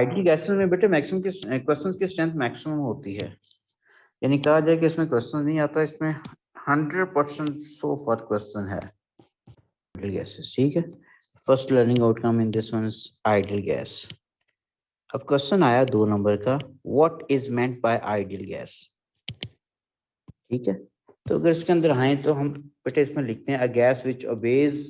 Ideal gases में बेटे maximum की क्वेश्चंस की स्ट्रेंथ मैक्सिमम होती है, यानी कहा जाए कि इसमें क्वेश्चन नहीं आता, इसमें 100% सो फॉर क्वेश्चन है आइडियल गैसेस। ठीक है, first learning outcome in this one is ideal gas. अब क्वेश्चन आया 2 नंबर का, what is meant by ideal gas. ठीक है, तो अगर इसके अंदर आए तो हम बेटे इसमें लिखते हैं a gas which obeys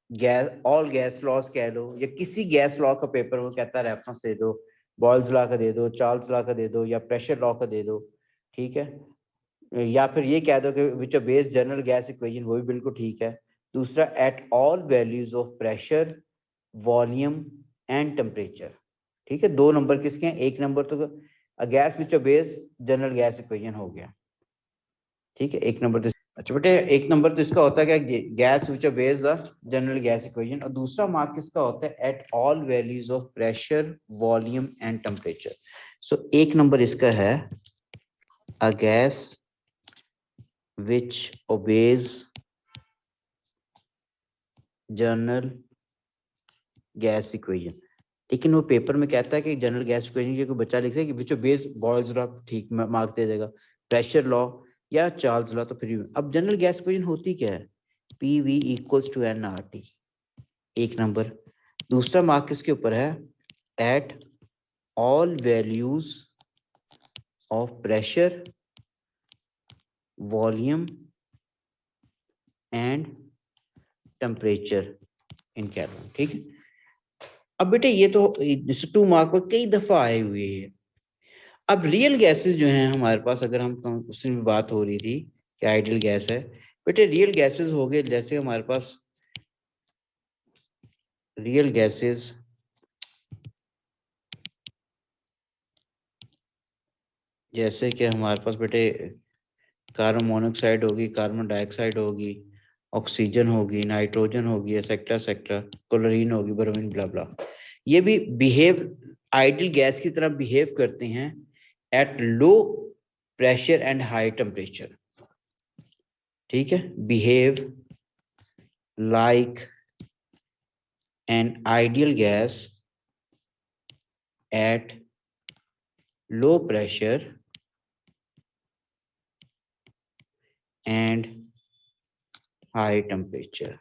gas all gas laws कह लो, या किसी गैस लॉ का पेपर वो कहता है रेफरेंस दे दो, बॉयल्स लॉ का दे दो, चार्ल्स लॉ का दे दो, या प्रेशर लॉ का दे दो। ठीक है, या फिर ये कह दो कि विच बेस जनरल गैस इक्वेशन, वो भी बिल्कुल ठीक है। दूसरा, eight all values of pressure volume and temperature. ठीक है, 2 नंबर किसके हैं, 1 नंबर तो gas which base general gas equation हो गया। ठीक है, 1 नंबर तो अच्छा बेटे 1 नंबर तो इसका होता है क्या, gas which base the general gas equation, और दूसरा मार्क किसका होता है, at all values of pressure volume and temperature. So 1 number इसका है a gas which obeys general gas equation. लेकिन वो पेपर में कहता है कि जनरल गैस इक्वेशन के कोई बच्चा लिखता है कि विच ओबेज बॉयल्स लॉ, ठीक मार्क दे देगा, प्रेशर लॉ या चार्ल्स लॉ तो फिर। अब जनरल गैस इक्वेशन होती क्या है, P V equals to N R T, 1 number. दूसरा मार्क किसके ऊपर है, at all values of pressure volume and temperature in kelvin. ठीक है, अब बेटे ये तो 2 मार्क पर कई दफा आए हुए हैं। अब रियल गैसेस जो हैं हमारे पास, अगर हम उसमें भी बात हो रही थी कि आइडियल गैस है, बेटे रियल गैसेस हो गए, जैसे हमारे पास रियल गैसेस जैसे कि हमारे पास बेटे कार्बन मोनोऑक्साइड होगी, कार्बन डाइऑक्साइड होगी, ऑक्सीजन होगी, नाइट्रोजन होगी, एक्सेट्रा एक्सेट्रा, क्लोरीन होगी, ब्रोमीन, ब्ला ब्ला। ये भी बिहेव आइडियल गैस की तरह बिहेव करते हैं at low pressure and high temperature. ठीक है, behave like an ideal gas at low pressure and high temperature.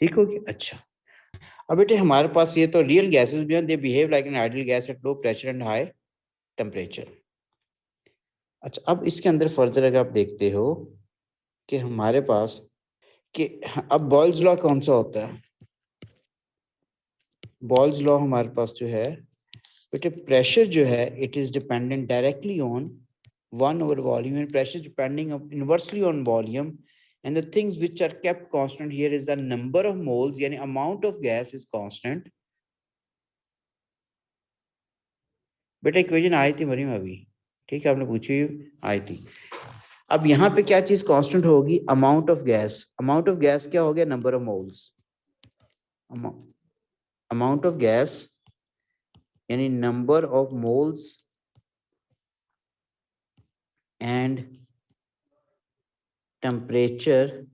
ठीक हो गया। अच्छा, अब बेटे हमारे पास ये तो रियल गैसेस भी हैं, they behave like an ideal gas at low pressure and high temperature. अच्छा, अब इसके अंदर फर्दर अगर आप देखते हो कि हमारे पास कि अब बॉयल्स लॉ कौन सा होता है, बॉयल्स लॉ हमारे पास जो है बेटे, प्रेशर जो है it is dependent directly on 1 over volume, and pressure is depending inversely on volume, and the things which are kept constant here is the number of moles, यानी amount of gas is constant। बेटा equation आई थी मरीम अभी, ठीक है, आपने पूछी आई थी। अब यहाँ पे क्या चीज कांस्टेंट होगी, amount of gas. Amount of gas क्या हो गया, number of moles. Amount of gas यानी number of moles and temperature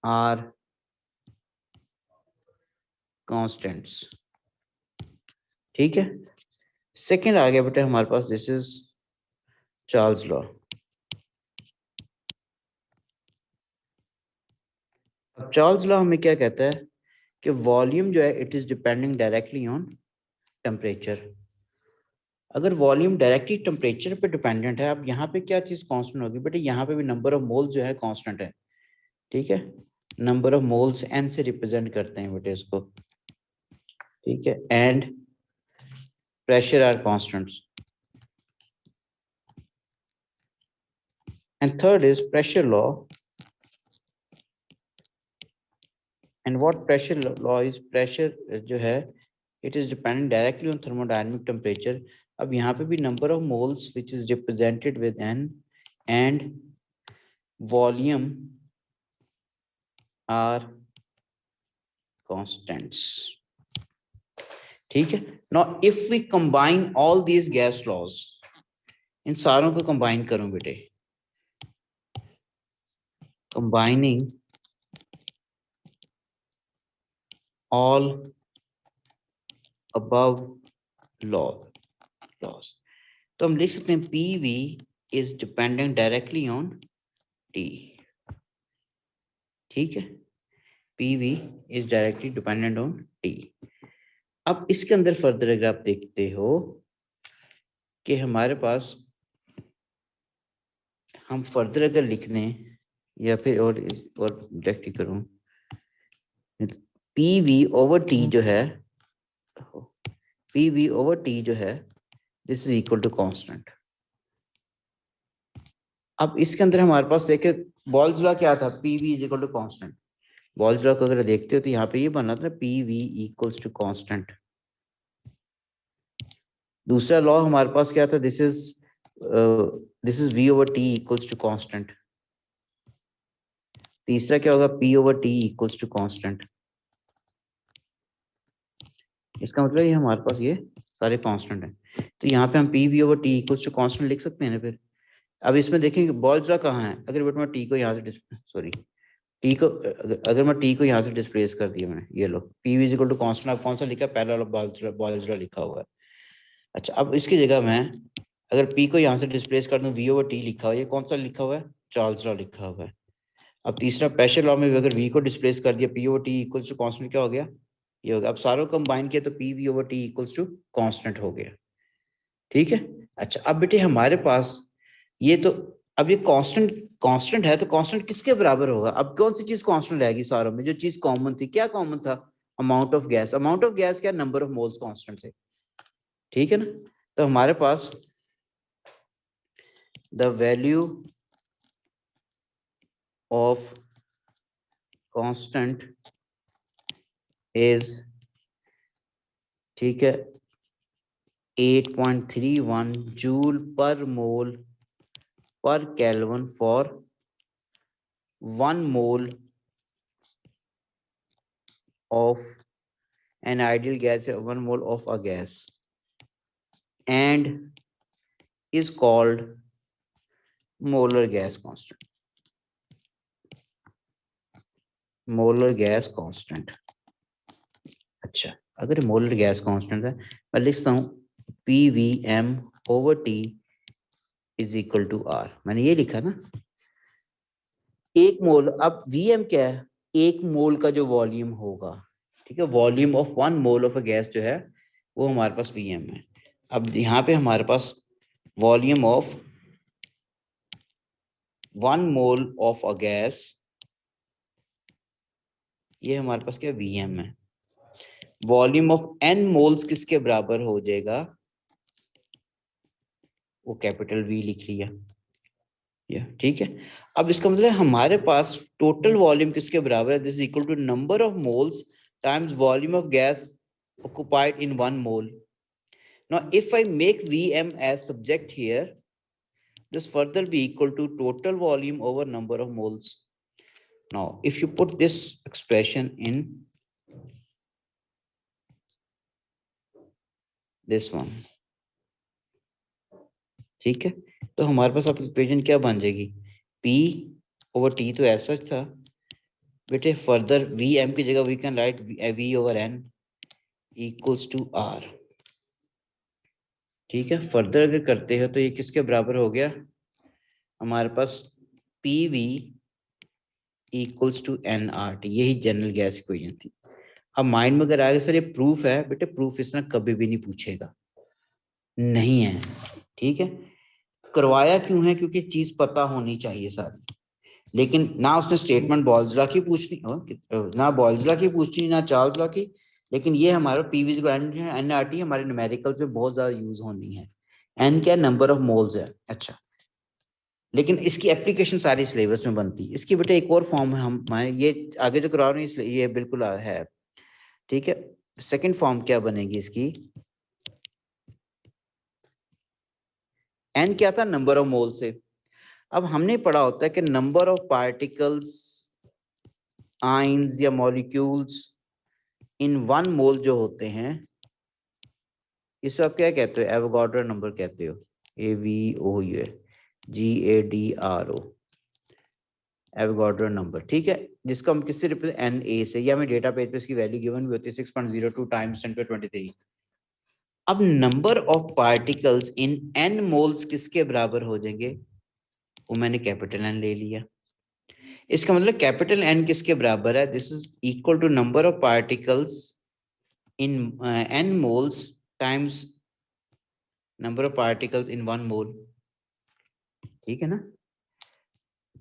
are constants. ठीक है, सेकंड आ गया बेटा हमारे पास, दिस इज चार्ल्स लॉ। अब चार्ल्स लॉ हमें क्या कहता है कि वॉल्यूम जो है it is depending directly on temperature. अगर वॉल्यूम डायरेक्टली टेम्परेचर पे डिपेंडेंट है, अब यहाँ पे क्या चीज कांस्टेंट होगी बेटे, यहाँ पे भी नंबर ऑफ मोल्स जो है कांस्टेंट है। ठीक है, नंबर ऑफ मोल्स एन से रिप्रेजेंट करते हैं बेटे इसको। ठीक है, and pressure are constants, and third is pressure law. And what pressure law is, pressure जो है it is dependent directly on thermodynamic temperature. अब यहाँ पे भी number of moles which is represented with N and volume are constants. ठीक है, now if we combine all these gas laws, इन सारों को कंबाइन करूं बेटे, कंबाइनिंग ऑल अबव लॉस, तो हम लिख सकते हैं P V is dependent directly on T. ठीक है, P V is directly dependent on T. अब इसके अंदर फर्दर अगर आप देखते हो कि हमारे पास, हम फर्दर अगर लिख दें या फिर और डायरेक्टली करूं, पी वी ओवर टी जो है, पी वी ओवर टी जो है, this is equal to constant. अब इसके अंदर हमारे पास देखिए बॉल्स लॉ क्या था, P V is equal to constant. Boyle's law को अगर देखते हो तो यहाँ पे ये बना था P V equals to constant. दूसरा लॉ हमारे पास क्या था, this is V over T equals to constant. तीसरा क्या होगा, P over T equals to constant. इसका मतलब ये हमारे पास ये सारे कांस्टेंट हैं, तो यहाँ पे हम P V over T equals to constant लिख सकते हैं ना फिर। अब इसमें देखेंगे बॉल्स लॉ कहाँ है, अगर बेटा मैं टी को यहाँ से सॉरी टी को अगर मैं टी को यहाँ से डिस्प्लेस कर दिया मैंने, ये लो P V equal to constant, अब कौन सा लिखा है, पहला बॉल्स लॉ लिखा हुआ है। अच्छा, अब इसकी जगह मैं अगर पी को यहाँ से डिस्प्लेस कर दूं, वी ओवर टी लिखा हुआ है, ये कौन सा लिखा हुआ है, चार्ल्स लॉ लिखा हुआ है। अब तीसरा प्रेशर लॉ में भी अगर वी को डिस्प्लेस कर दिया, P over T equals to constant क्या हो गया, ये हो गया। अब सारों को कंबाइन किया तो P V over T equals to constant हो गया। ठीक है। अच्छा, अब बेटे हमारे पास ये तो, अब ये कांस्टेंट कांस्टेंट है तो कांस्टेंट किसके बराबर होगा, अब कौन सी चीज कांस्टेंट रहेगी सारों में, जो चीज कॉमन थी, क्या कॉमन था, amount of gas. Amount of gas क्या, नंबर ऑफ मोल्स कांस्टेंट थे। ठीक है ना, तो हमारे पास the value of constant is, ठीक है, 8.31 joule per mole per kelvin for 1 mole of an ideal gas, 1 mole of a gas, and is called molar gas constant. Molar gas constant. अच्छा, अगर मोलर गैस कांस्टेंट है, मैं लिखता हूँ P V M over T is equal to R, मैंने ये लिखा ना, एक मोल। अब वी एम क्या है, एक मोल का जो वॉल्यूम होगा, ठीक है, volume of 1 mole of a gas जो है वो हमारे पास वी एम है। अब यहाँ पे हमारे पास volume of 1 mole of a gas, ये हमारे पास क्या वीएम है। वॉल्यूम ऑफ एन मोल्स किसके बराबर हो जाएगा, वो कैपिटल वी लिख लिया, ये ठीक है। अब इसका मतलब हमारे पास टोटल वॉल्यूम किसके बराबर है, this is equal to number of moles times volume of gas occupied in 1 mole. Now if I make Vm as subject here, this further be equal to total volume over number of moles. Now if you put this expression in this one, ठीक है, तो हमारे पास अब equation क्या बन जाएगी, P over T तो ऐसा था बेटे, फर्दर वी एम की जगह we can write V over n equals to R. ठीक है, फर्दर अगर करते हो तो ये किसके बराबर हो गया हमारे पास, P V equals to N R T, यही जनरल गैस इक्वेशन थी। अब माइंड में अगर आएगा सर ये प्रूफ है, बेटे प्रूफ इसने कभी भी नहीं पूछेगा, नहीं है। ठीक है, करवाया क्यों है, क्योंकि चीज पता होनी चाहिए सारी, लेकिन ना उसने स्टेटमेंट बॉल्जला की पूछनी, ना बॉल्जला की पूछनी, ना चार्ल्स लॉ की, लेकिन ये हमारा पीवी एनआरटी हमारे न्यूमेरिकल्स में बहुत ज्यादा यूज होनी है। एन क्या, नंबर ऑफ मोल्स है। अच्छा, लेकिन इसकी एप्लीकेशन सारी सिलेबस में बनती है। इसकी बेटे एक और फॉर्म है, हम ये आगे जो करा रहे हैं इसलिए ये बिल्कुल है। ठीक है, सेकंड फॉर्म क्या बनेगी इसकी, एन क्या था, नंबर ऑफ मोल से। अब हमने पढ़ा होता है कि नंबर ऑफ पार्टिकल्स, आइंस या मॉलिक्यूल्स इन 1 मोल जो होते हैं, इसको आप क्या कहते हो, एवोगाड्रो नंबर कहते हो, AVO, GADRO। एवोगाड्रो नंबर, ठीक है, जिसको हम किससे रिप्रेजेंट, एन ए से, या हमें डेटा पेज पे इसकी वैल्यू गिवन भी होती है 6.02 टाइम्स 10⁻23। अब number of particles in n moles किसके बराबर हो जाएंगे, वो मैंने कैपिटल एन ले लिया। इसका मतलब कैपिटल एन किसके बराबर है, this is equal to number of particles in n moles times number of particles in one mole, ठीक है ना।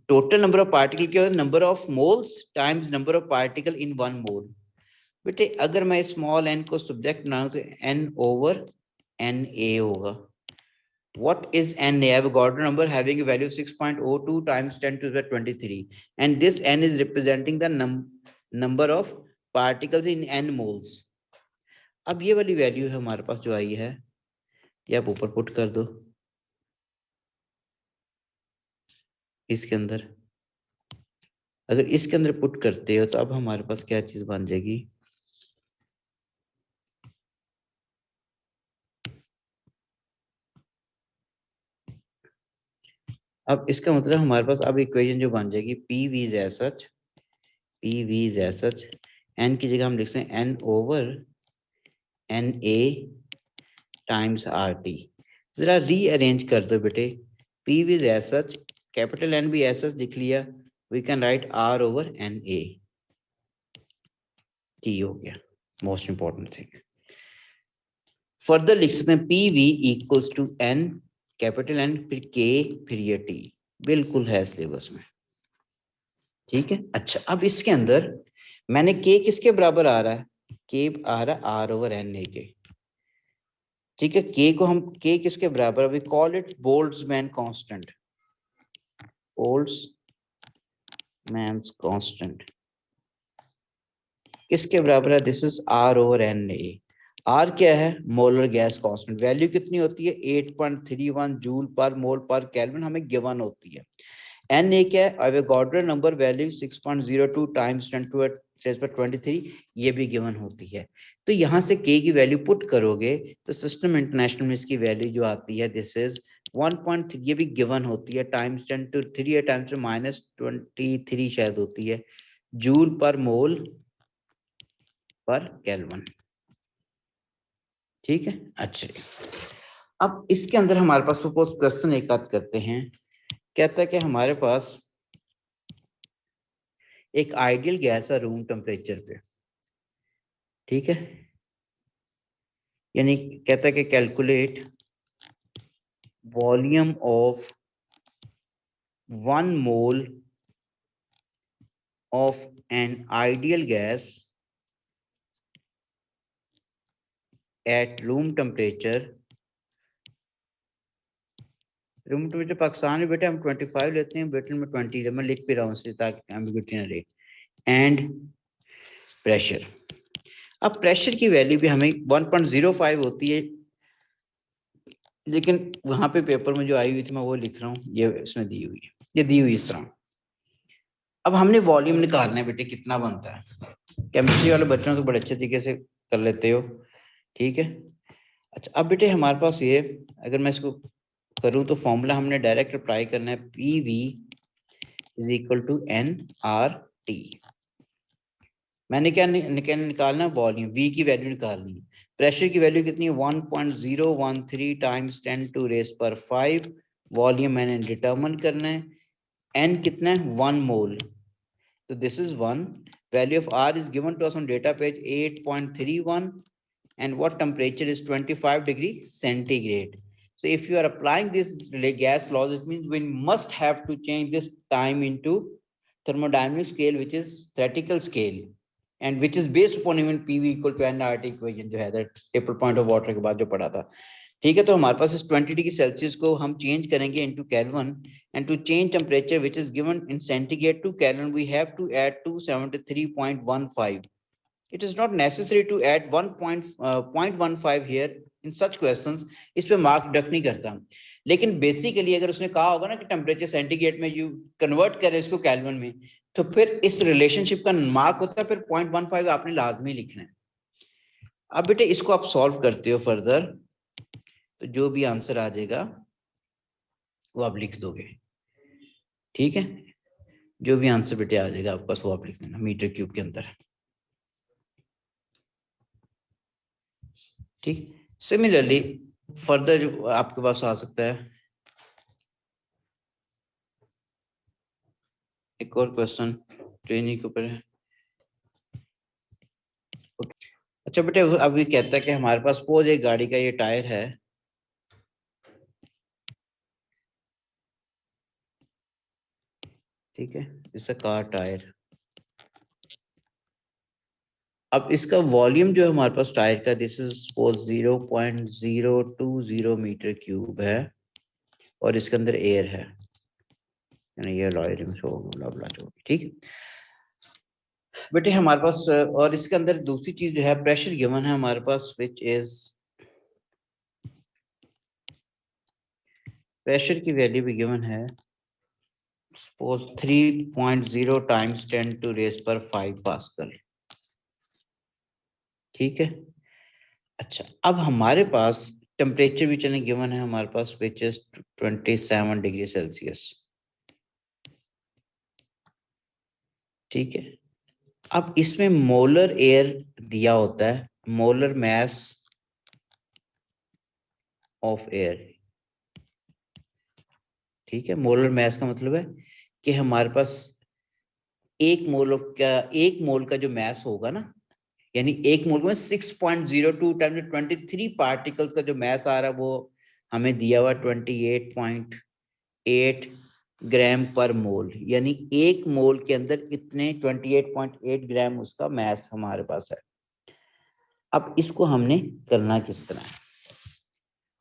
टोटल नंबर ऑफ पार्टिकल क्या होता है, number of moles times number of particle in one मोल। बेटे अगर मैं स्मॉल एन को सब्जेक्ट बनाऊं तो एन ओवर एन ए होगा। What is n? Avogadro number having a value of 6.02 times 10⁻23, and this n is representing the number of particles in n moles. अब ये वाली वैल्यू है हमारे पास जो आई है, ये आप ऊपर पुट कर दो इसके अंदर। अगर इसके अंदर पुट करते हो तो अब हमारे पास क्या चीज बन जाएगी, अब इसका मतलब हमारे पास अब इक्वेशन जो बन जाएगी P V is as such, P V is as such, n की जगह हम लिखते हैं n over N A times R T. जरा रीअरेंज कर दो बेटे, P V is as such, capital N भी एज सच लिख लिया, we can write R over N A, T हो गया, मोस्ट इंपॉर्टेंट थिंग। फर्दर लिख सकते हैं P V equals to n capital N फिर के फिर ये टी, बिल्कुल है सिलेबस में, ठीक है। अच्छा अब इसके अंदर मैंने के किसके बराबर आ रहा है, के आ रहा है आर ओवर एन ए के, ठीक है। के को हम के किसके बराबर, we call it Boltzmann constant, Boltzmann's constant किसके बराबर है, this is R over N A. R क्या है, मोलर गैस कांस्टेंट, वैल्यू कितनी होती है 8.31 joule per mole per kelvin हमें गिवन होती है। एन ए क्या है, एवोगाड्रो नंबर वैल्यू 6.02 टाइम्स 10⁻23, ये भी गिवन होती है। तो यहाँ से के की वैल्यू पुट करोगे तो सिस्टम इंटरनेशनल में इसकी वैल्यू जो आती है दिस इज 1.3, ये भी गिवन होती है टाइम्स 10⁻³ या टाइम्स -23 शायद होती है, joule per mole per kelvin, ठीक है। अच्छा अब इसके अंदर हमारे पास सपोज क्वेश्चन एक आध करते हैं, कहता है कि हमारे पास एक आइडियल गैस है रूम टेम्परेचर पे, ठीक है, यानी कहता है कि calculate volume of 1 mole of an ideal gas at room temperature, room temperature Pakistan में बेटे हम 25 लेते हैं, ब्रिटेन में 20, मैं लिख भी रहा हूँ इसलिए ताकि एम्बिग्यूटी ना रहे, एंड प्रेशर। अब प्रेशर की वैल्यू भी हमें 1.05 होती है, लेकिन वहां पे पेपर में जो आई हुई थी मैं वो लिख रहा हूँ, ये इसमें दी हुई है, ये दी हुई इस तरह। अब हमने वॉल्यूम निकालना है बेटे कितना बनता है, केमिस्ट्री वाले बच्चों को बड़े अच्छे तरीके से कर लेते हो, ठीक है। अच्छा अब बेटे हमारे पास ये, अगर मैं इसको करूँ तो फॉर्मूला हमने डायरेक्ट अप्लाई करना है, P V is equal to N R T. मैंने क्या निकालना है, वॉल्यूम, वी की वैल्यू निकालनी है। प्रेशर की वैल्यू कितनी है 1.013 टाइम्स 10⁻⁵, वॉल्यूम मैंने डिटरमिन करना है, एन कितना है 1 मोल, तो this is 1, value of R is given to us on data page 8.31, and what temperature is 25 degree centigrade. So if you are applying this gas laws, it means we must have to change this time into thermodynamic scale, which is theoretical scale, and which is based upon even PV equal to nRT equation जो है that triple point of water के बाद जो पढ़ा था, ठीक है। तो हमारे पास इस 20 डिग्री सेल्सियस को हम चेंज करेंगे into kelvin, and to change temperature which is given in centigrade to kelvin we have to add 273.15. It is not necessary to add 0.15 here in such questions, इस पे मार्क डिडक्ट नहीं करता, लेकिन basically अगर उसने कहा होगा ना कि टेम्परेचर सेंटीग्रेड में यू कन्वर्ट करें इसको केल्विन में, तो फिर इस रिलेशनशिप का मार्क होता है, फिर 0.15 आपने लाजमी लिखना है। अब बेटे इसको आप सॉल्व करते हो फर्दर, तो जो भी आंसर आ जाएगा वो आप लिख दोगे, ठीक है। जो भी आंसर बेटे आ जाएगा आपके पास वो आप लिख देना मीटर क्यूब के अंदर। ठीक, सिमिलरली फर्दर जो आपके पास आ सकता है एक और क्वेश्चन ट्रेनिंग के ऊपर है। अच्छा बेटे अभी कहता है कि हमारे पास सपोज एक गाड़ी का ये टायर है, ठीक है, इसका कार टायर। अब इसका वॉल्यूम जो है हमारे पास टायर का, this is suppose 0.020 metre cube है और इसके अंदर एयर है, यानी ये लॉयरिंग शो ब्ला ब्ला जो भी, ठीक। बेटे हमारे पास और इसके अंदर दूसरी चीज जो है प्रेशर गिवन है हमारे पास, विच इज प्रेशर की वैल्यू भी गिवन है सपोज 3.0 टाइम्स 10 टू रेज पर 5 पास्कल, ठीक है। अच्छा अब हमारे पास टेम्परेचर भी चले गिवन है हमारे पास विच इज 27 डिग्री सेल्सियस, ठीक है। अब इसमें मोलर एयर दिया होता है, मोलर मैस ऑफ एयर, ठीक है। मोलर मैस का मतलब है कि हमारे पास एक मोल का जो मैस होगा ना, यानी एक मोल में 6.02 टाइम 23 पार्टिकल्स का जो मैस आ रहा है वो हमें दिया हुआ 28.8 ग्राम पर मोल, यानी एक मोल के अंदर कितने 28.8 ग्राम उसका मैस हमारे पास है। अब इसको हमने करना किस तरह है,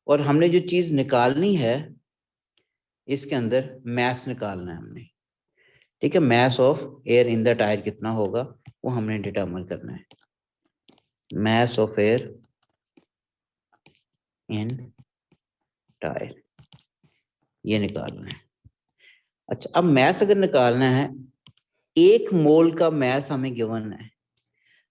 और हमने जो चीज निकालनी है इसके अंदर मैस निकालना है हमने, ठीक है। Mass of air in the tyre कितना होगा वो हमने डिटरमाइन करना है, mass of air in tyre, ये निकालना है। अच्छा अब मैस अगर निकालना है, एक मोल का मैस हमें गिवन है,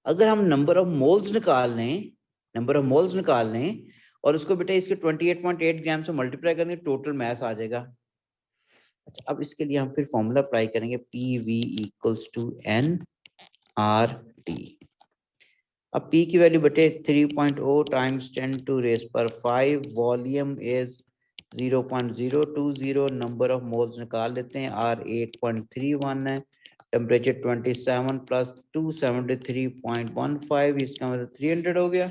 अगर हम नंबर ऑफ मोल्स निकाल लें, नंबर ऑफ मोल्स निकाल लें और उसको बेटा इसके 28.8 ग्राम से मल्टीप्लाई करेंगे टोटल मैस आ जाएगा। अच्छा अब इसके लिए हम फिर फॉर्मूला अप्लाई करेंगे P V equals to N R T. अब P की वैल्यू बटे 3.0 टाइम्स 10 टू रेस पर 5, volume is 0.020, number of moles निकाल लेते हैं, R 8.31 है, टेम्परेचर 27 प्लस 273.15, इसका मतलब 300 हो गया।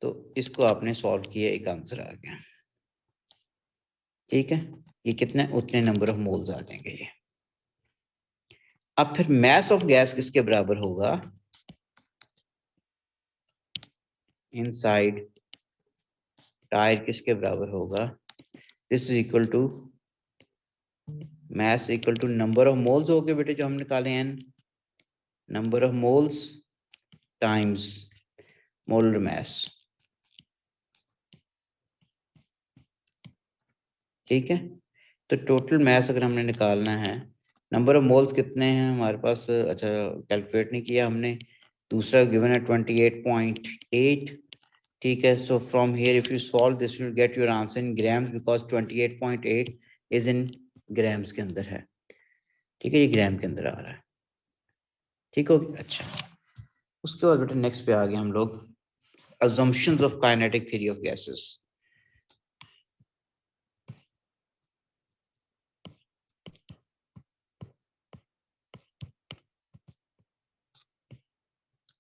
तो इसको आपने सॉल्व किया, एक आंसर आ गया, ठीक है। ये कितने उतने नंबर ऑफ मोल्स आ जाएंगे ये। अब फिर मैस ऑफ गैस किसके बराबर होगा, इनसाइड टायर किसके बराबर होगा, this is equal to mass equal to number of moles हो गए बेटे जो हम निकाले n, number of moles times molar mass, ठीक है। तो टोटल मैस अगर हमने निकालना है, नंबर ऑफ मोल्स कितने हैं हमारे पास, अच्छा कैलकुलेट नहीं किया हमने, दूसरा गिवन है 28.8, ठीक है। So from here if you solve this will get your answer in grams because 28.8 is in grams के अंदर है, ठीक है, ये ग्राम के अंदर आ रहा है, ठीक हो गया। अच्छा उसके बाद बेटा नेक्स्ट पे आ गए हम लोग assumptions of kinetic theory of gases।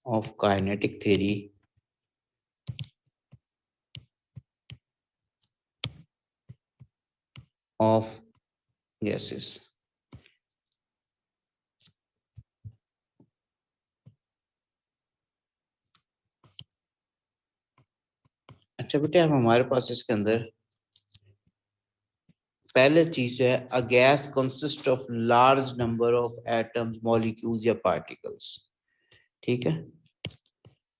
of kinetic theory of gases। अच्छा बेटे अब हमारे पास इसके अंदर पहले चीज है a gas consist of large number of atoms molecules या पार्टिकल्स, ठीक है।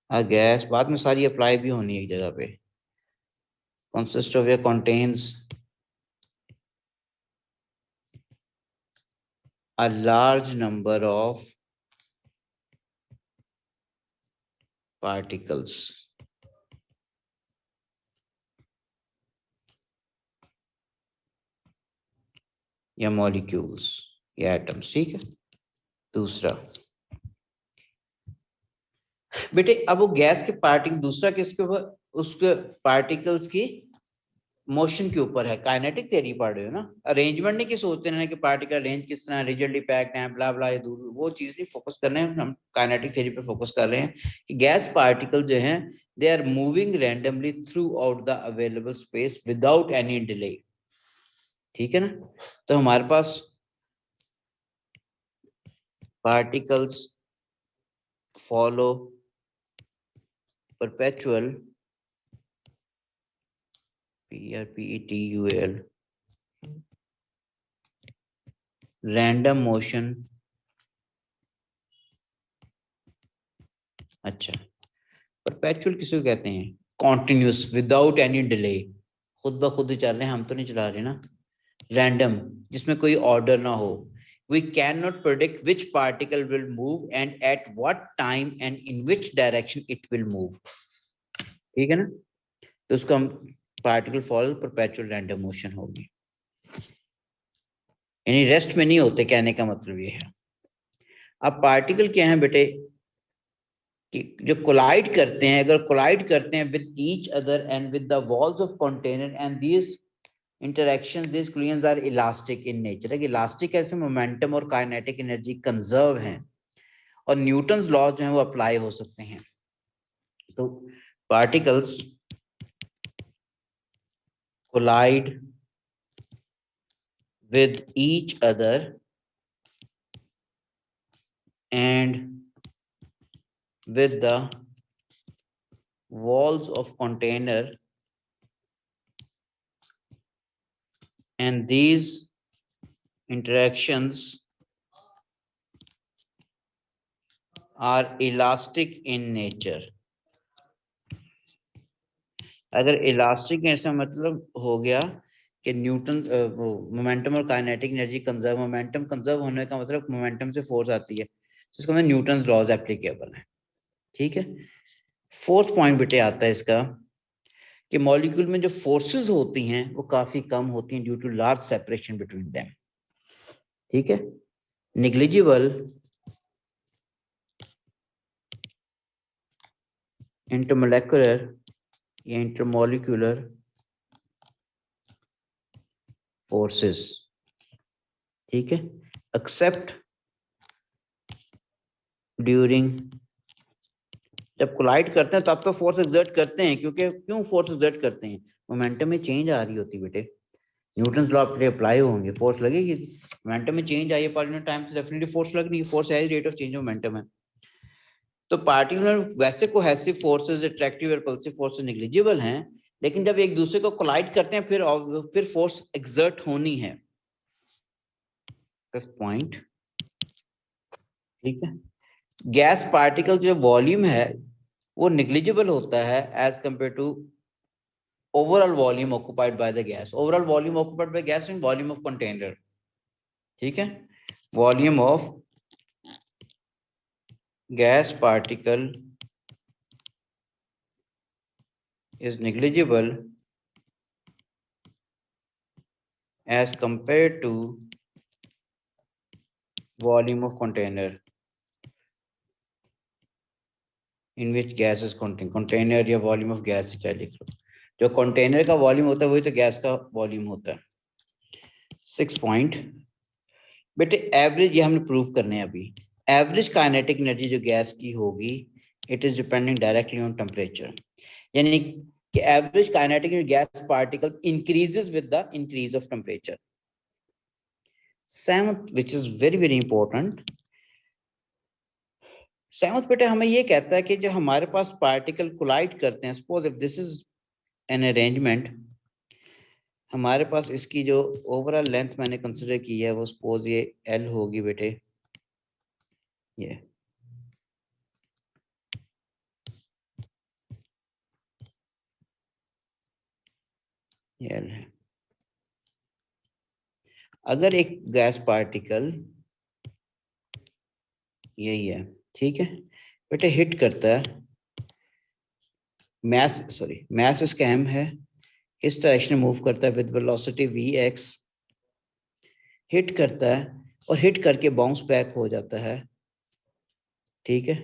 अ गैस बाद में सारी अप्लाई भी होनी है एक जगह पे, कंसिस्ट ऑफ या contains a large number of particles या मॉलिक्यूल्स, ये एटम्स, ठीक है। दूसरा बेटे, अब वो गैस के पार्टिकल, दूसरा किसके ऊपर, उसके पार्टिकल्स की मोशन के ऊपर है। काइनेटिक थ्योरी पढ़ रहे हो ना, अरेंजमेंट नहीं कि सोचते हैं कि पार्टिकल अरेंज किस तरह, रिजिडली पैक्ड है, ब्ला ब्ला, ये दूर, वो चीज नहीं फोकस कर रहे हैं हम, काइनेटिक थ्योरी पे फोकस कर रहे हैं कि गैस पार्टिकल जो हैं they are moving randomly through out the available space without any delay, ठीक है ना। तो हमारे पास particles follow perpetual PRPETUAL random motion. अच्छा, परपेचुअल किसको कहते हैं? कॉन्टिन्यूस विदाउट एनी डिले, खुद ब खुद ही चल रहे हैं, हम तो नहीं चला रहे ना। रैंडम, जिसमें कोई ऑर्डर ना हो। We cannot predict which particle will move and at what time and in which direction it will move, ठीक है ना। तो उसको हम particle follow perpetual random motion होगी, यानी रेस्ट में नहीं होते, कहने का मतलब ये है। अब पार्टिकल क्या है बेटे कि जो कोलाइड करते हैं, अगर कोलाइड करते हैं with each other and with the walls of container and these interaction, this collisions are elastic in nature. Elastic ऐसे मोमेंटम और काइनेटिक एनर्जी कंजर्व हैं और न्यूटन्स लॉ जो है वो अप्लाई हो सकते हैं। तो particles collide with each other and with the walls of container, and these interactions are elastic in nature। अगर इलास्टिक ऐसा मतलब हो गया कि न्यूटन मोमेंटम और kinetic energy conserve, momentum conserve होने का मतलब मोमेंटम से फोर्स आती है, जिसको मैं न्यूटन लॉज एप्लीकेबल है, ठीक है। फोर्थ पॉइंट बेटे आता है इसका कि मॉलिक्यूल में जो फोर्सेस होती हैं वो काफी कम होती हैं due to large separation between them, ठीक है। निग्लिजिबल इंटरमोलेकुलर या इंटरमोलिकुलर फोर्सेस, ठीक है, एक्सेप्ट ड्यूरिंग, जब कोलाइड करते हैं तो अब तो फोर्स एक्सर्ट करते हैं, क्योंकि क्यों फोर्स एक्सर्ट करते हैं? मोमेंटम में चेंज आ रही होती बेटे, न्यूटन लॉ पे अप्लाई होंगे, फोर्स लगेगी। मोमेंटम में चेंज आई है पर टाइम तो डेफिनेटली फोर्स लग रही है, फोर्स है rate of change of momentum है। तो पार्टिकुलर वैसे कोहेसिव फोर्सेस, अट्रैक्टिव और रिपल्सिव फोर्सेस नेग्लिजिबल हैं, लेकिन जब एक दूसरे को कोलाइड करते हैं फिर फोर्स एक्सर्ट होनी है। फिफ्थ पॉइंट, ठीक है। गैस पार्टिकल जो वॉल्यूम है वो नेग्लिजिबल होता है as compare to overall volume occupied by the gas. Overall volume occupied by gas mean volume of container, ठीक है। Volume of gas particle is negligible as compared to volume of container in which gas is contained। container या volume of gas चाहे लिख लो, जो container का volume होता है वही तो गैस का वॉल्यूम होता है। 6 पॉइंट बेटे, एवरेज ये हमने प्रूव करने हैं अभी। एवरेज काइनेटिक एनर्जी जो गैस की होगी it is depending directly on temperature, यानी कि average kinetic gas particle increases with the increase of temperature. Seventh which is very very important, seventh बेटे हमें ये कहता है कि जो हमारे पास पार्टिकल कोलाइड करते हैं, suppose if this is an arrangement, हमारे पास इसकी जो ओवरऑल लेंथ मैंने कंसिडर की है वो सपोज ये एल होगी बेटे, ये एल है। अगर एक गैस पार्टिकल यही है, ठीक है बेटे, हिट करता है, मैस इसका m है, इस डायरेक्शन में मूव करता है विद वेलोसिटी vx, हिट करता है और हिट करके बाउंस बैक हो जाता है, ठीक है।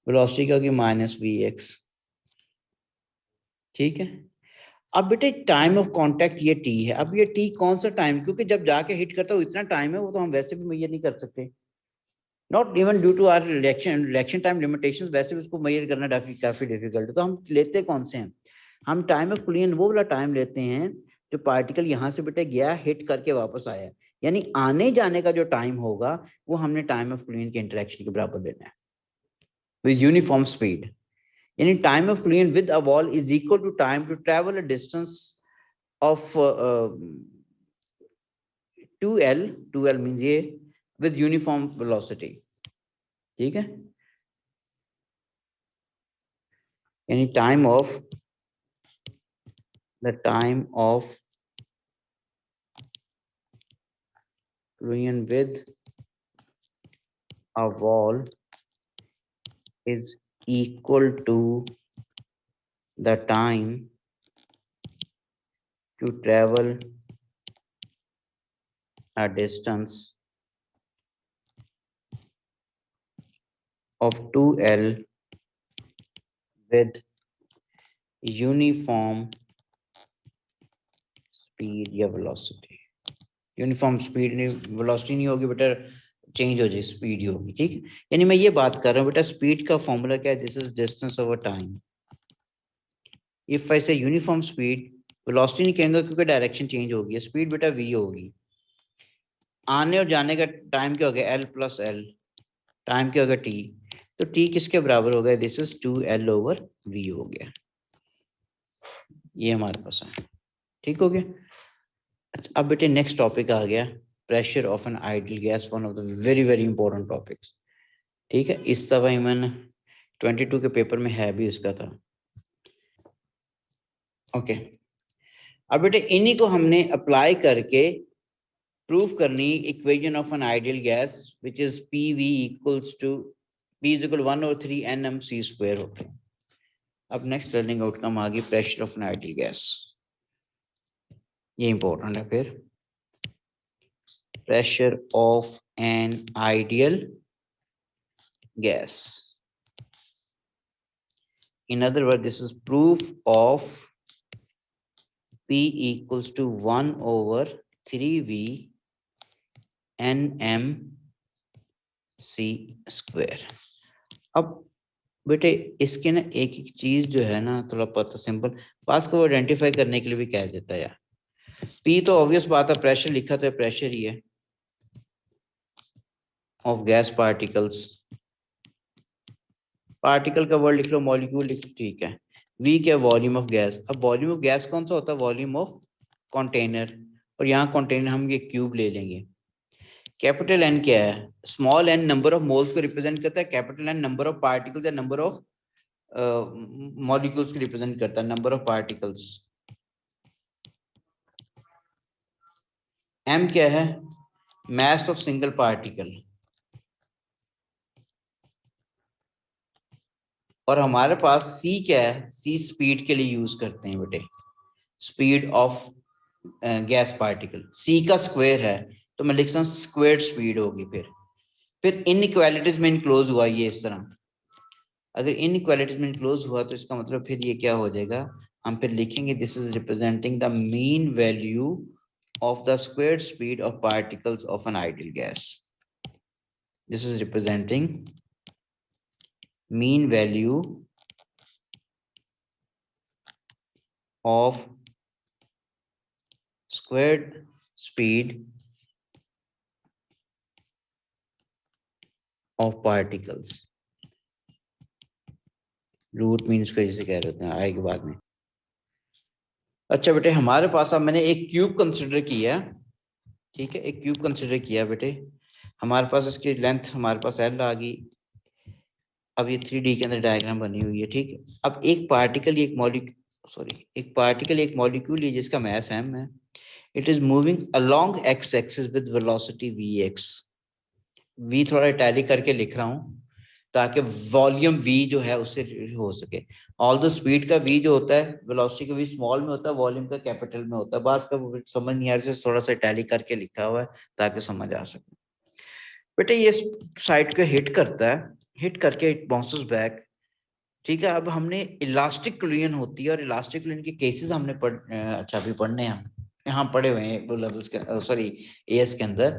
वेलोसिटी क्या होगी -vx, ठीक है। अब बेटे टाइम ऑफ कांटेक्ट ये t है। अब ये t कौन सा टाइम, क्योंकि जब जाके हिट करता है इतना टाइम है, वो तो हम वैसे भी मेजर नहीं कर सकते, not even due to our reaction time limitations, वैसे भी उसको मेजर करना काफी डिफिकल्ट है। तो हम लेते कौन से हैं, हम टाइम ऑफ कोलिजन वो वाला टाइम लेते हैं जो पार्टिकल यहाँ से बेटे गया, हिट करके वापस आया, यानी आने जाने का जो टाइम होगा वो हमने टाइम ऑफ कोलिजन के इंटरेक्शन के बराबर लेना है विद यूनिफॉर्म स्पीड। यानी time of collision with a wall is equal to time to travel a distance of 2l means ये विद यूनिफॉर्म वेलोसिटी, ठीक है। यानी time of the time of collision with a wall is equal to the time to travel a distance of 2l with uniform speed या velocity। Uniform speed नहीं, velocity नहीं होगी बेटा, change हो जाए, स्पीड ही होगी, ठीक है। यानी मैं ये बात कर रहा हूँ बेटा, स्पीड का फॉर्मूला क्या है, this is distance over time. If I से यूनिफॉर्म स्पीड, वेलोसिटी नहीं कहेंगे क्योंकि डायरेक्शन चेंज होगी, स्पीड बेटा v होगी। आने और जाने का टाइम क्या हो गया, l प्लस एल, टाइम क्या होगा t, तो t किसके बराबर हो गया, this is 2l over v हो गया, ये हमारे पास है, ठीक हो गया। अब बेटे नेक्स्ट टॉपिक आ गया, pressure of an ideal gas, one of the very very important topics, ठीक है। इस दफा इवन 22 के पेपर में है भी उसका था, ओके। अब बेटे इन्हीं को हमने अप्लाई करके प्रूव करनी equation of an ideal gas which is PV equals to P is equal 1/3 nmc square होते हैं। अब नेक्स्ट लर्निंग आउटकम आ गई pressure of an ideal gas, ये इंपॉर्टेंट है। फिर pressure of an ideal gas, in other words this is proof of P equals to 1/3V nmc square। अब बेटे इसके ना एक एक चीज जो है ना थोड़ा पता सिंपल पास को आइडेंटिफाई करने के लिए भी कह देता है यार। P तो ऑब्वियस बात है, प्रेशर लिखा तो प्रेशर ही है ऑफ गैस पार्टिकल्स, पार्टिकल का वर्ड लिख लो, मॉलिक्यूल लिख लो, ठीक है। V क्या, वॉल्यूम ऑफ गैस। अब वॉल्यूम ऑफ गैस कौन सा होता है, वॉल्यूम ऑफ कंटेनर, और यहाँ कंटेनर हम ये क्यूब ले लेंगे। कैपिटल N क्या है, small n number of moles को रिप्रेजेंट करता है, capital N number of particles या नंबर ऑफ मॉलिक्यूल्स को रिप्रेजेंट करता है, नंबर ऑफ पार्टिकल्स। M क्या है, मास ऑफ सिंगल पार्टिकल, और हमारे पास C क्या है, C स्पीड के लिए यूज करते हैं बेटे, speed of gas particle. C का स्क्वायर है तो मैं लिख सकता हूँ स्क्वायर स्पीड होगी। फिर इनइक्वालिटीज में इनक्लोज हुआ ये इस तरह, अगर इनइक्वालिटीज में इनक्लोज हुआ तो इसका मतलब फिर ये क्या हो जाएगा, हम फिर लिखेंगे this is representing the mean value of the squared speed of particles of an ideal gas. This is representing mean value of squared speed of particles. Root mean इसको जैसे कह रहे हैं आएगी बाद में। अच्छा बेटे हमारे पास अब मैंने एक क्यूब कंसिडर किया, ठीक है, एक क्यूब कंसिडर किया बेटे, हमारे पास इसकी लेंथ हमारे पास L आ गई। अब ये 3D के अंदर डायग्राम बनी हुई है, ठीक है। अब एक पार्टिकल एक मॉलिक्यूल है जिसका मास m है, it is moving along x axis with velocity vx। v थोड़ा इटैलिक करके लिख रहा हूँ ताकि वॉल्यूम v जो है उससे हो सके। ऑल द स्पीड का v जो होता है, वेलोसिटी का v स्मॉल में होता है, वॉल्यूम का कैपिटल में होता है। बस का समझ नहीं आ रहा, थोड़ा सा टैली करके लिखा हुआ है ताकि समझ आ सके। बेटे ये साइड को हिट करता है, हिट करके इट बाउंसेस बैक। ठीक है, अब हमने इलास्टिक कोलिजन होती है, और इलास्टिक कोलिजन के केसेस हमने अच्छा अभी पढ़ने हैं, हम यहाँ पढ़े हुए हैं वो लेवल्स के, सॉरी एएस के अंदर।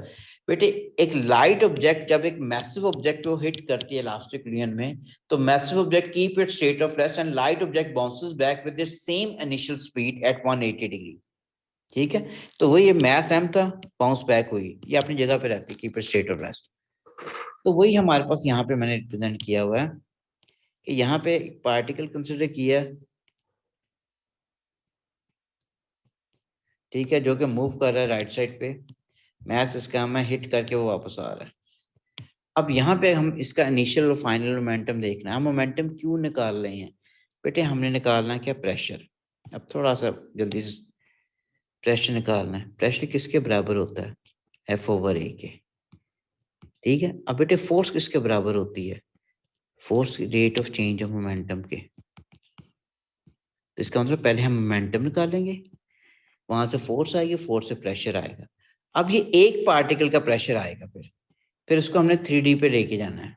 बेटे एक लाइट ऑब्जेक्ट जब एक मैसिव ऑब्जेक्ट को हिट करती है इलास्टिक कोलिजन में, तो massive object keep it state of rest and light object bounces back with the same initial speed at 180 degree. ठीक है, तो वही ये मैस एम था, बाउंस बैक हुई, ये अपनी जगह पे रहती है, keep it state of rest. तो वही हमारे पास यहाँ पे मैंने रिप्रेजेंट किया हुआ है कि यहाँ पे पार्टिकल कंसिडर किया, ठीक है, जो कि मूव कर रहा है राइट साइड पे, मैस इसका मैं हिट करके वो वापस आ रहा है। अब यहाँ पे हम इसका इनिशियल और फाइनल मोमेंटम देखना है। हम मोमेंटम क्यों निकाल रहे हैं बेटे? हमने निकालना है क्या? प्रेशर। अब थोड़ा सा जल्दी से प्रेशर निकालना है। प्रेशर किसके बराबर होता है? F/A के। ठीक है, अब बेटे फोर्स किसके बराबर होती है? Force rate of change of momentum के। तो इसका मतलब पहले हम मोमेंटम निकालेंगे, वहां से फोर्स आएगी, फोर्स से प्रेशर आएगा। अब ये एक पार्टिकल का प्रेशर आएगा, फिर उसको हमने 3D पे लेके जाना है,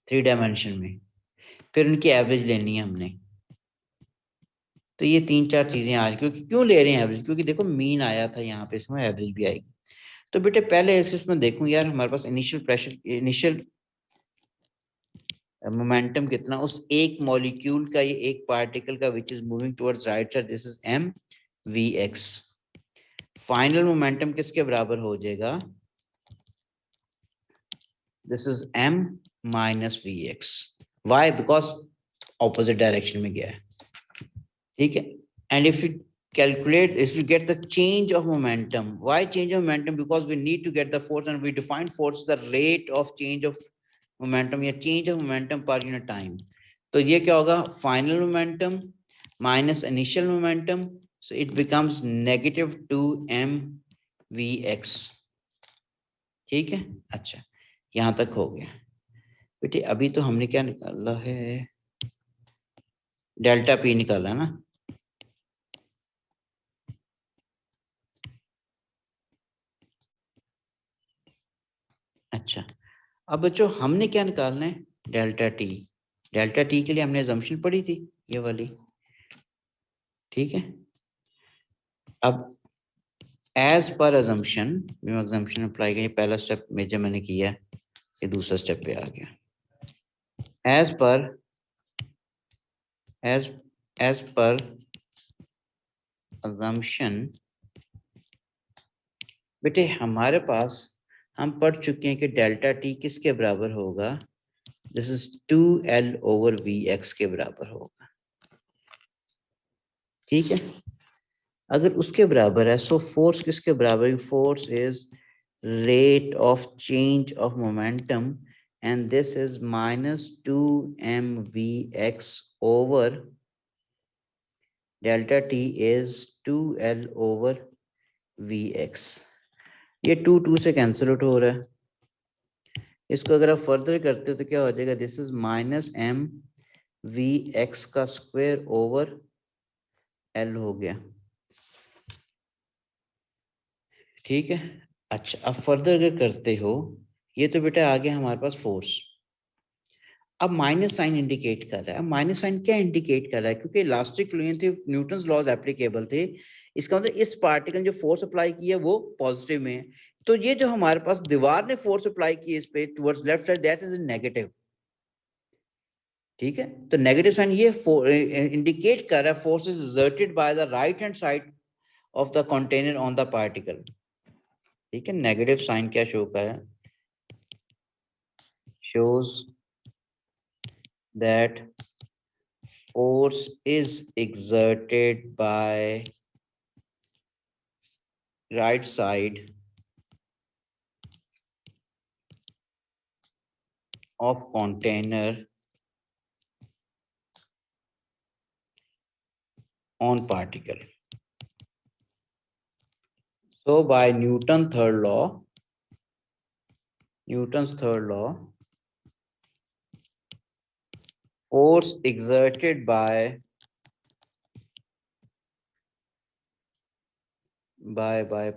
3 डायमेंशन में। फिर उनकी एवरेज लेनी है हमने। तो ये 3-4 चीजें आज, क्योंकि क्यों ले रहे हैं एवरेज? क्योंकि देखो मीन आया था यहाँ पे, इसमें एवरेज भी आएगी। तो बेटे पहले एक्सिस में देखूं यार, हमारे पास इनिशियल प्रेशर, इनिशियल मोमेंटम कितना उस एक मॉलिक्यूल का, ये एक पार्टिकल का which is moving towards right side, this is m vx। Final momentum किसके बराबर हो जाएगा? This is m minus vx। Why? Because opposite direction में गया है। ठीक है, and if you calculate, if you get the change of momentum, why change of momentum? Because we need to get the force, and we define force the rate of change of momentum या change of momentum per unit time। तो ये क्या होगा? Final momentum minus initial momentum, so it becomes negative 2mvx। ठीक है, अच्छा यहां तक हो गया बेटे। अभी तो हमने क्या निकाला है? डेल्टा पी निकाला ना। अच्छा, अब बच्चों हमने क्या निकालना है? Delta T. डेल्टा टी के लिए हमने अजम्पशन पढ़ी थी ये वाली। ठीक है, अब एज पर अजम्पशन, अप्लाई करिए। पहला स्टेप मेजर मैंने किया, ये दूसरा स्टेप पे आ गया। As per as per assumption बेटे हमारे पास, हम पढ़ चुके हैं कि डेल्टा टी किसके बराबर होगा? दिस इज 2L/Vx के बराबर होगा। ठीक है, अगर उसके बराबर है, सो फोर्स किसके बराबर है? Force is rate of change of momentum, and this is minus 2mvx over delta t is 2L/Vx। ये 2 से कैंसिल आउट हो रहा है। इसको अगर आप फर्दर करते हो तो क्या हो जाएगा? This is minus m vx का स्क्वायर ओवर l हो गया। ठीक है, अच्छा अब फर्दर अगर करते हो, ये तो बेटा आ गया हमारे पास फोर्स। अब माइनस साइन इंडिकेट कर रहा है। माइनस साइन क्या इंडिकेट कर रहा है? क्योंकि इलास्टिक फ्लूइड थे, न्यूटन्स लॉज एप्लीकेबल थे, इसका मतलब इस पार्टिकल जो फोर्स अप्लाई की है वो पॉजिटिव में है। तो ये जो हमारे पास दीवार ने फोर्स अप्लाई की इस पे towards left side, that is negative. ठीक है, तो नेगेटिव साइन ये इंडिकेट कर रहा है force is exerted by the right hand side of the container on the particle. ठीक है, नेगेटिव साइन क्या शो कर रहा है? shows that force is exerted by right side of container on particle। So by Newton's third law, force exerted by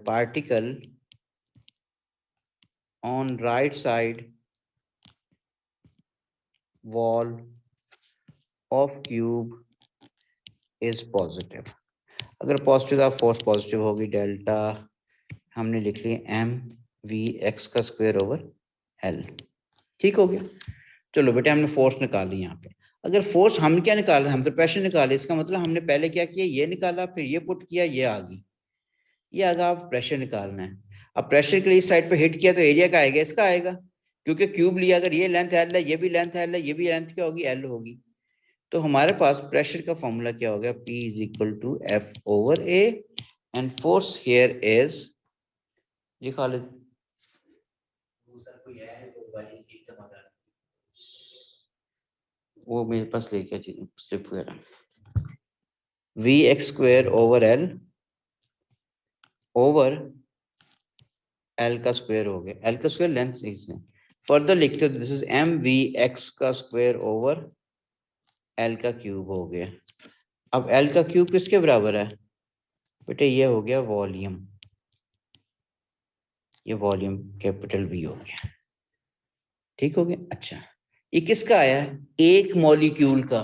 particle on right side wall of cube is positive. अगर positive था force positive होगी, delta हमने लिख लिया M V X का square over L. ठीक हो गया। चलो बेटे हमने फोर्स निकाली यहाँ पे। अगर फोर्स हम क्या निकाल रहे हैं, हम तो प्रेशर निकाले, इसका मतलब हमने पहले क्या किया, ये निकाला, फिर ये पुट किया, ये आ गई, ये आगे आप प्रेशर निकालना है। अब प्रेशर के लिए इस साइड पे हिट किया तो एरिया का आएगा, इसका आएगा, क्योंकि क्यूब लिया, अगर ये लेंथ एल है, ये भी लेंथ एल है, ये भी लेंथ क्या होगी, एल होगी। तो हमारे पास प्रेशर का फॉर्मूला क्या हो गया, P is equal to F over A and force here is, ये खालिद वो मेरे पास लेके चीज स्लिप वगैरह, V X square over L over L का स्क्वायर हो गया, एल का स्क्वायर लेंथ इसने फर्दर लिखते हो, this is M V X का स्क्वायर ओवर एल का क्यूब हो गया। अब एल का क्यूब किसके बराबर है बेटे, ये हो गया वॉल्यूम, ये वॉल्यूम कैपिटल वी हो गया। ठीक हो गया। अच्छा ये किसका आया, एक मॉलिक्यूल का।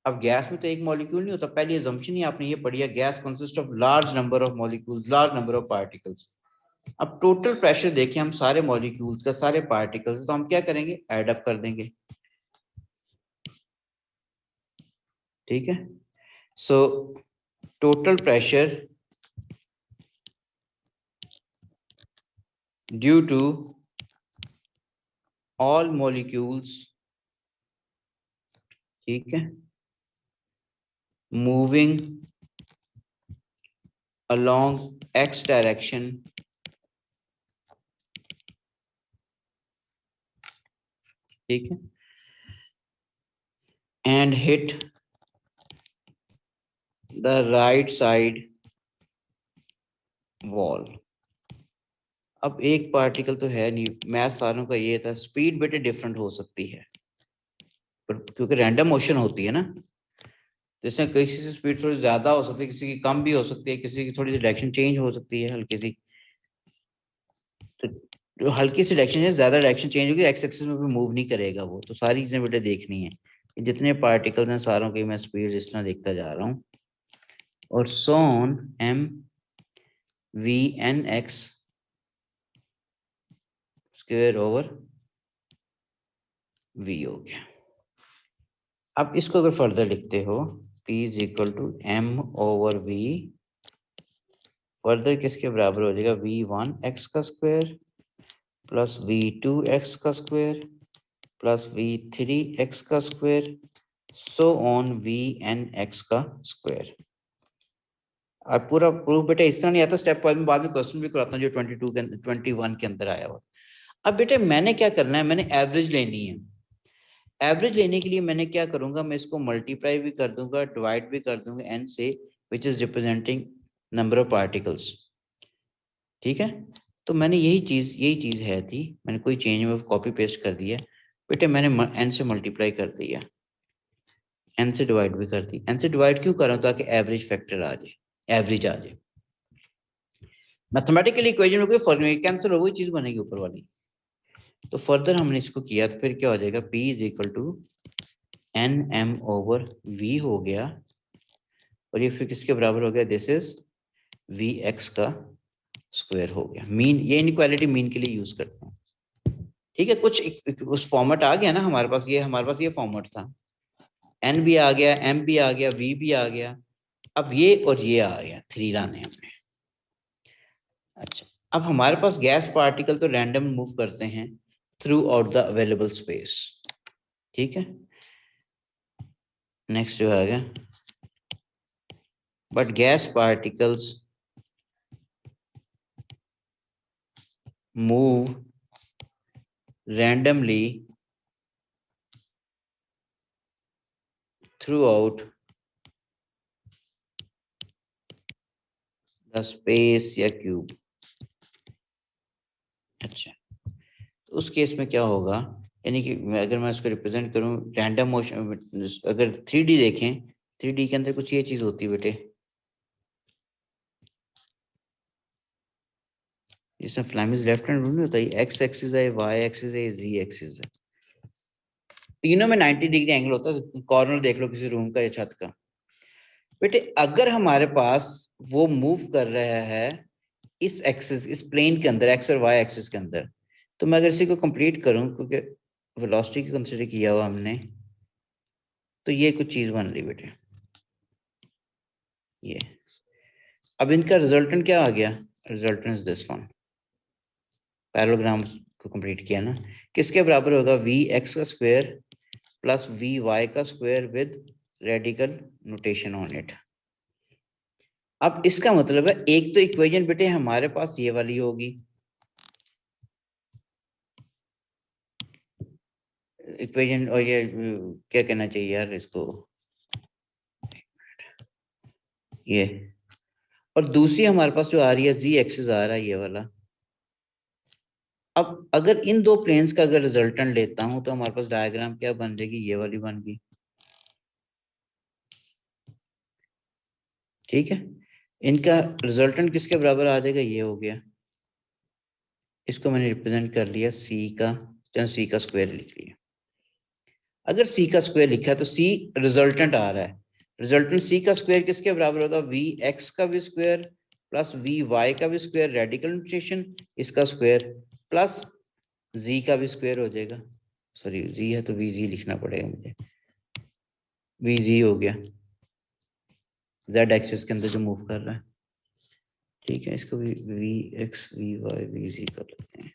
अब गैस में तो एक मॉलिक्यूल नहीं होता, पहली अजम्पशन ही आपने ये पढ़ी है, gas consist of large number of molecules, large number of particles. अब टोटल प्रेशर देखिए हम सारे मॉलिक्यूल्स का, सारे पार्टिकल्स, तो हम क्या करेंगे, ऐड अप कर देंगे। ठीक है। So total pressure due to all molecules, ठीक है, मूविंग along x direction ठीक है, and hit the right side wall। अब एक पार्टिकल तो है नहीं, मैथ सारों का ये था, स्पीड बेटे डिफरेंट हो सकती है पर क्योंकि रैंडम मोशन होती है ना, जिसमें किसी की स्पीड थोड़ी ज्यादा हो सकती है, किसी की कम भी हो सकती है, किसी की थोड़ी सी डायरेक्शन चेंज हो सकती है हल्की सी, तो जो हल्की सी डायरेक्शन है, ज्यादा डायरेक्शन चेंज होगी, एक्स एक्सिस में भी मूव नहीं करेगा वो, तो सारी चीजें बेटे देखनी है। जितने पार्टिकल्स हैं सारों की मैं स्पीड इस तरह देखता जा रहा हूँ, और सोन M V N X square over V हो गया। अब इसको अगर फर्दर लिखते हो, P is equal to M over V, further किसके बराबर हो जाएगा, V1 एक्स का स्क्वायर प्लस V2 एक्स का स्क्वायर प्लस V3 एक्स का square, so on Vn X का स्क्वायर। अब पूरा प्रूफ बेटा इस तरह नहीं आता, स्टेप वाइज में बाद में क्वेश्चन भी कराता हूँ जो 22 के 21 के अंदर आया हुआ। अब बेटे मैंने क्या करना है, मैंने एवरेज लेनी है। एवरेज लेने के लिए मैंने क्या करूंगा, मैं इसको मल्टीप्लाई भी कर दूंगा, डिवाइड भी कर दूंगा एन से, which is representing number of particles. ठीक है, तो मैंने यही चीज है थी, मैंने कोई चेंज में कॉपी पेस्ट कर दिया बेटे, मैंने एन से मल्टीप्लाई कर दिया, एन से डिवाइड भी कर दी। एन से डिवाइड क्यों कर रहा हूँ, ताकि एवरेज फैक्टर आ जाए, एवरेज आ जाए। मैथमेटिकली इक्वेशन में कोई फर्क नहीं, कैंसिल हो वही चीज बनेगी ऊपर वाली। तो फर्दर हमने इसको किया तो फिर क्या हो जाएगा, P is equal to n M over V हो गया, और ये फिर किसके बराबर हो गया, दिस इज वी एक्स का स्क्वायर हो गया। मीन, ये इनइक्वालिटी मीन के लिए यूज करते हैं। ठीक है, कुछ उस फॉर्मेट आ गया ना हमारे पास, ये फॉर्मेट था, एन भी आ गया, एम भी आ गया, वी भी आ गया, अब ये और ये आ गया, थ्री लाने हमने। अच्छा, अब हमारे पास गैस पार्टिकल तो रैंडम मूव करते हैं through out the available space. ठीक है, नेक्स्ट जो आ गया, but gas particles move randomly throughout the space या क्यूब। अच्छा, तो उस केस में क्या होगा, यानी कि अगर मैं इसको रिप्रेजेंट करूं रैंडम मोशन, अगर 3D देखें, 3D के अंदर कुछ ये चीज होती है बेटे, जिसमें flame is left hand rule नहीं होता, ये एक्स एक्सिस है, वाई एक्सिस है, जी एक्सिस है, तीनों में 90 डिग्री एंगल होता है। कॉर्नर देख लो किसी रूम का या छत का। बेटे अगर हमारे पास वो मूव कर रहा है इस एक्सिस, इस प्लेन के अंदर, एक्स और वाई एक्सिस के अंदर, तो मैं अगर इसी को कंप्लीट करूं, क्योंकि वेलोसिटी की कंसीडर किया हुआ हमने, तो ये कुछ चीज बन रही बेटे, ये। अब इनका रिजल्टेंट क्या आ गया? Resultant is this one. Parallelogram को कंप्लीट किया ना, किसके बराबर होगा? वी एक्स का स्क्वायर प्लस वी वाई का square with radical notation on it. अब इसका मतलब है एक तो इक्वेशन बेटे हमारे पास ये वाली होगी, इक्वेशन, और ये क्या कहना चाहिए यार इसको, ये। और दूसरी हमारे पास जो आ रही है जी एक्सिस आ रहा है ये वाला। अब अगर इन दो प्लेन्स का अगर रिजल्टेंट लेता हूं तो हमारे पास डायग्राम क्या बन जाएगी? ये वाली बन गई, ठीक है। इनका रिजल्टेंट किसके बराबर आ जाएगा? ये हो गया। इसको मैंने रिप्रेजेंट कर लिया सी का, सी का स्क्वायर लिख लिया। अगर सी का स्क्वायर लिखा है तो सी रिजल्टेंट आ रहा है, रिजल्टेंट सी का स्क्वायर किसके बराबर होगा? वी एक्स का भी स्क्वायर प्लस वी वाई का भी स्क्वायर, रेडिकल नोटेशन, इसका स्क्वायर प्लस जी का भी स्क्वायर हो जाएगा। सॉरी जी है तो वी जी लिखना पड़ेगा मुझे, वी जी हो गया, जेड एक्सिस के अंदर जो मूव कर रहा है, ठीक है। इसको भी V X V Y V G कर लेते हैं।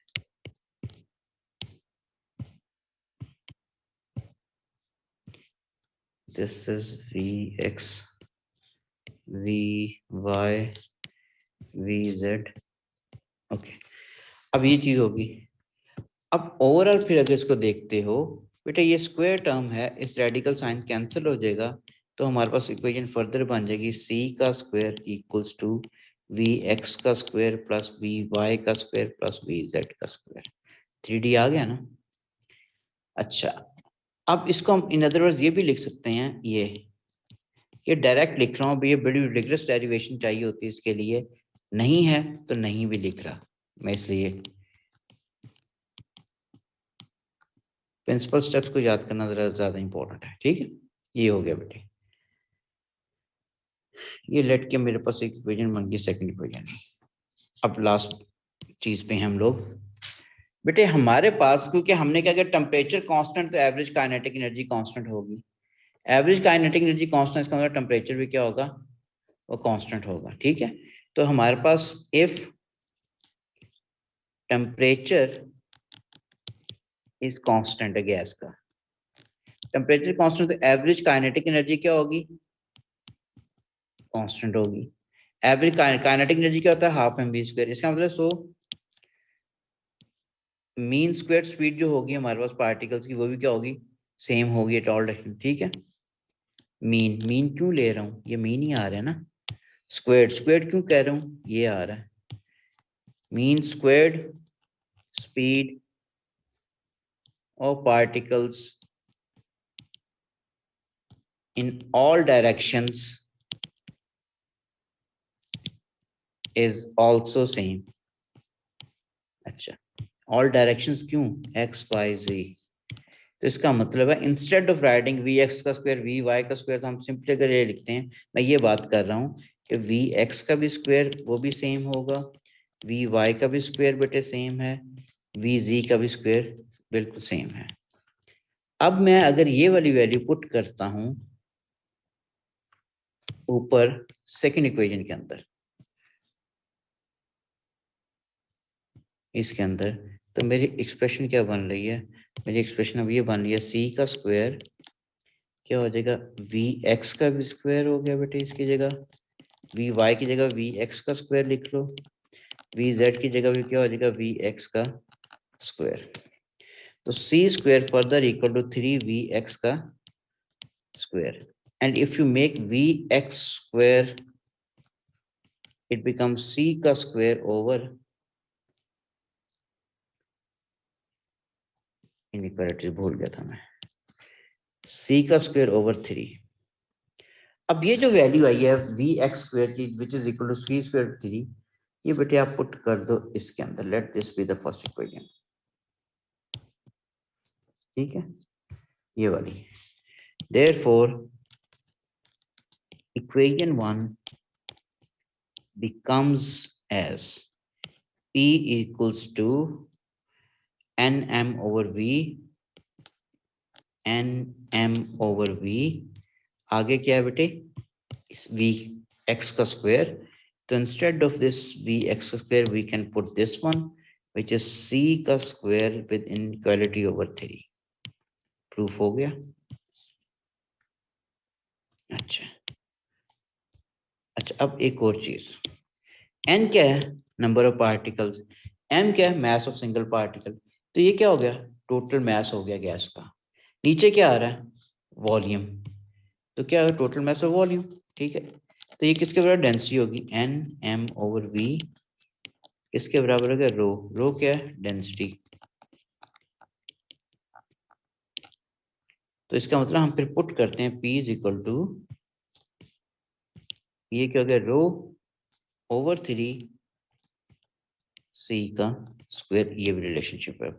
This is V X V Y V Z, okay. अब ये चीज होगी। अब ओवरऑल फिर अगर इसको देखते हो बेटा, ये स्क्वायर टर्म है, इस रेडिकल साइन कैंसिल हो जाएगा, तो हमारे पास इक्वेशन फर्दर बन जाएगी सी का square equals to V X का स्क्वायर प्लस वी वाई का स्क्वायर प्लस वी जेड का स्क्वायर। 3D आ गया ना? अच्छा, अब इसको हम इन अदर वर्ड्स ये भी लिख सकते हैं, ये डायरेक्ट लिख रहा हूँ, ये बड़ी रिग्रेस डेरिवेशन चाहिए होती है इसके लिए, नहीं है तो नहीं भी लिख रहा मैं, इसलिए प्रिंसिपल स्टेप्स को याद करना जरा ज्यादा इंपॉर्टेंट है, ठीक है। ये हो गया बेटे, ये लेट के मेरे पास एक इक्वेशन बन गई, सेकंड इक्वेशन। अब लास्ट चीज पे हम लोग बेटे, हमारे पास क्योंकि हमने क्या किया, टेम्परेचर कांस्टेंट तो एवरेज काइनेटिक एनर्जी कांस्टेंट होगी, एवरेज काइनेटिक एनर्जी कांस्टेंट, इसका मतलब टेम्परेचर भी क्या होगा? वो कांस्टेंट होगा, ठीक है। तो हमारे पास इफ टेम्परेचर इज कांस्टेंट है गैस का, टेम्परेचर कांस्टेंट, तो एवरेज काइनेटिक एनर्जी क्या होगी? कांस्टेंट होगी। एवरेज काइनेटिक एनर्जी क्या होता है? Half M V square. इसका मतलब सो मीन स्क्वायर स्पीड जो होगी हमारे पास पार्टिकल्स की, वो भी क्या होगी? सेम होगी एट ऑल डायरेक्शन, ठीक है। मीन, मीन क्यों ले रहा हूँ? ये मीन ही आ रहा है ना। स्क्वायर, स्क्वायर क्यों कह रहा हूँ? ये आ रहा है mean squared speed of particles in all directions is also same। अच्छा, all directions क्यों? x y z। तो इसका मतलब है instead of writing V X का स्क्वायर वी वाई का स्क्वायर, तो हम सिंपली अगर ये लिखते हैं, मैं ये बात कर रहा हूँ कि वी एक्स का भी स्क्वायर वो भी सेम होगा, वी वाई का भी स्क्वायर बेटे सेम है, वी जी का भी स्क्वायर बिल्कुल सेम है। अब मैं अगर ये वाली वैल्यू पुट करता हूं ऊपर सेकंड इक्वेशन के अंदर, इसके अंदर, तो मेरी एक्सप्रेशन क्या बन रही है? मेरी एक्सप्रेशन अब ये बन रही है सी का स्क्वायर क्या हो जाएगा? वी एक्स का भी स्क्वायर हो गया बेटे, इसकी जगह वी वाई की जगह वी एक्स का स्क्वायर लिख लो, वी जेड की जगह भी क्या हो जाएगा? वी एक्स का स्क्वायर। तो C square further equal to 3 V X का square, and if you make V X square it becomes c का स्क्वायर ओवर इनइक्वालिटी भूल गया था मैं, सी का स्क्वायर ओवर 3। अब ये जो वैल्यू आई है वी एक्स स्क्वायर की which is equal to C square 3, ये बेटे आप पुट कर दो इसके अंदर, let this be the first equation, ठीक है, ये वाली। Therefore equation 1 becomes as P equals to nm over v, nm over v, आगे क्या है बेटे, इस v x का स्क्वायर, तो instead of this v x square we can put this one which is c का square with inequality over 3। Proof हो गया। अच्छा अच्छा, अब एक और चीज, n क्या है, नंबर ऑफ पार्टिकल्स, m क्या है, मास ऑफ सिंगल पार्टिकल, तो ये क्या हो गया, टोटल मास हो गया गैस का। नीचे क्या आ रहा है, वॉल्यूम, तो क्या है टोटल मास और वॉल्यूम, ठीक है। तो ये किसके बराबर डेंसिटी होगी, एन एम ओवर वी, किसके बराबर होगा, रो, रो क्या है, डेंसिटी। तो इसका मतलब हम फिर पुट करते हैं P इज इक्वल टू, ये क्या हो गया, रो ओवर 3 C का स्क्वायर, ये भी रिलेशनशिप है।